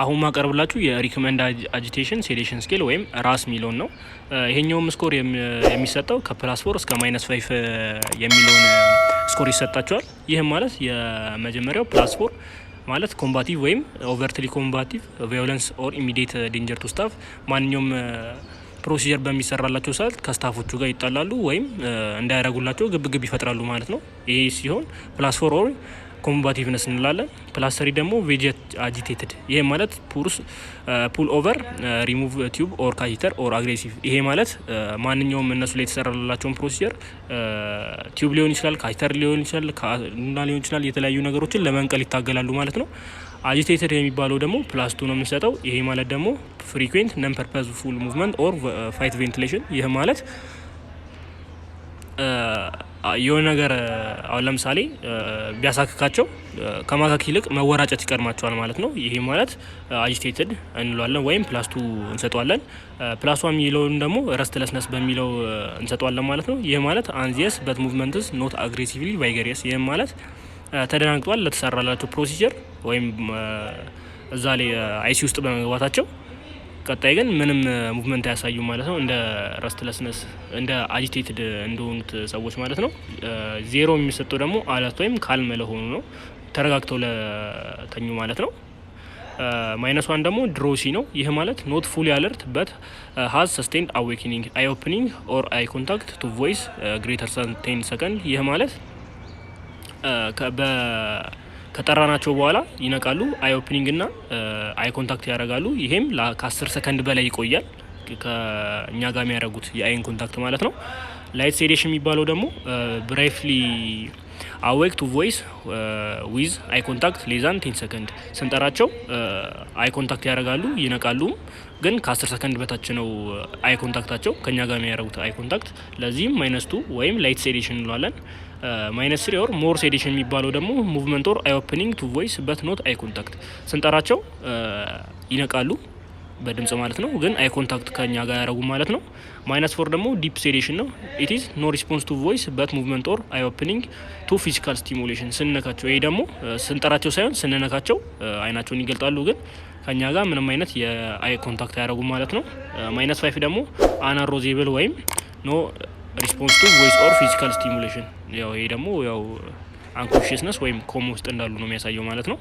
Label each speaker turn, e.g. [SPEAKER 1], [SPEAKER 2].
[SPEAKER 1] አሁን ማቀርብላችሁ የሪኮመንድ አጂቴሽን ሴዴሽን ስኬል ወይም ራስ ሚለውን ነው። ይሄኛውም ስኮር የሚሰጠው ከ+4 እስከ -5 የሚለውን ስኮር ይሰጣቸዋል። ይህም ማለት የመጀመሪያው +4 ማለት ኮምባቲቭ ወይም ኦቨርትሊ ኮምባቲቭ ቫዮለንስ ኦር ኢሚዲየት ዴንጀር ቱ ስታፍ፣ ማንኛውም ፕሮሲጀር በሚሰራላቸው ሰዓት ከስታፎቹ ጋር ይጣላሉ ወይም እንዳያረጉላቸው ግብግብ ይፈጥራሉ ማለት ነው። ይሄ ሲሆን +4 ኦር ኮምባቲቭነስ እንላለን። +3 ደግሞ ቬጀት አጂቴትድ፣ ይሄ ማለት ፑል ኦቨር ሪሙቭ ቲዩብ ኦር ካቴተር ኦር አግሬሲቭ። ይሄ ማለት ማንኛውም እነሱ ላይ የተሰራላቸውን ፕሮሲጀር ቲዩብ ሊሆን ይችላል፣ ካቴተር ሊሆን ይችላል፣ ካሉና ሊሆን ይችላል፣ የተለያዩ ነገሮችን ለመንቀል ይታገላሉ ማለት ነው። አጂቴትድ የሚባለው ደግሞ +2 ነው የምንሰጠው። ይሄ ማለት ደግሞ ፍሪኩዌንት ነን ፐርፐዝፉል ሙቭመንት ኦር ፋይት ቬንቲሌሽን። ይህ ማለት የሆነ ነገር አሁን ለምሳሌ ቢያሳክካቸው ከማካክ ይልቅ መወራጨት ይቀድማቸዋል ማለት ነው። ይሄ ማለት አጂቴትድ እንለዋለን ወይም +2 እንሰጠዋለን። +1 የሚለውን ደግሞ ረስትለስነስ በሚለው እንሰጠዋለን ማለት ነው። ይህ ማለት አንዚየስ በት ሙቭመንትስ ኖት አግሬሲቭሊ ቫይገሪየስ። ይህም ማለት ተደናግጧል ለተሰራላቸው ፕሮሲጀር ወይም እዛ ላይ አይሲ ውስጥ በመግባታቸው ቀጣይ ግን ምንም ሙቭመንት አያሳዩም ማለት ነው። እንደ ረስትለስነስ እንደ አጂቴትድ እንደሆኑት ሰዎች ማለት ነው። 0 የሚሰጠው ደግሞ አለርት ወይም ካልም ለሆኑ ነው፣ ተረጋግተው ለተኙ ማለት ነው። -1 ደግሞ ድሮሲ ነው። ይህ ማለት ኖት ፉሊ አለርት በት ሃዝ ሰስቴንድ አዌክኒንግ አይ ኦፕኒንግ ኦር አይ ኮንታክት ቱ ቮይስ ግሬተር ሳን 10 ሰከንድ። ይህ ማለት ከጠራናቸው በኋላ ይነቃሉ፣ አይ ኦፕኒንግ እና አይ ኮንታክት ያደርጋሉ። ይሄም ከ10 ሰከንድ በላይ ይቆያል ከእኛ ጋር የሚያደርጉት የአይን ኮንታክት ማለት ነው። ላይት ሴዴሽን የሚባለው ደግሞ ብራይፍሊ አዌክ ቱ ቮይስ ዊዝ አይ ኮንታክት ሌዛን 10 ሰከንድ። ስንጠራቸው አይ ኮንታክት ያደርጋሉ፣ ይነቃሉ፣ ግን ከ10 ሰከንድ በታች ነው አይ ኮንታክታቸው ከኛ ጋር የሚያደርጉት አይ ኮንታክት። ለዚህም -2 ወይም ላይት ሴዴሽን እንለዋለን። -3 ኦር ሞር ሴዴሽን የሚባለው ደግሞ ሙቭመንት ኦር አይ ኦፕኒንግ ቱ ቮይስ በት ኖት አይ ኮንታክት። ስንጠራቸው ይነቃሉ በድምጽ ማለት ነው፣ ግን አይ ኮንታክት ከኛ ጋር ያደረጉ ማለት ነው። -4 ደግሞ ዲፕ ሴዴሽን ነው። ኢት ኢዝ ኖ ሪስፖንስ ቱ ቮይስ በት ሙቭመንት ኦር አይ ኦፕኒንግ ቱ ፊዚካል ስቲሙሌሽን። ስንነካቸው፣ ይሄ ደግሞ ስንጠራቸው ሳይሆን ስንነካቸው አይናቸውን ይገልጣሉ፣ ግን ከኛ ጋር ምንም አይነት የአይ ኮንታክት አያደረጉ ማለት ነው። -5 ደግሞ አናሮዜብል ወይም ኖ ሪስፖንስ ቱ ቮይስ ኦር ፊዚካል ስቲሙሌሽን። ያው ይሄ ደግሞ ያው አንኮንሺየስነስ ወይም ኮማ ውስጥ እንዳሉ ነው የሚያሳየው ማለት ነው።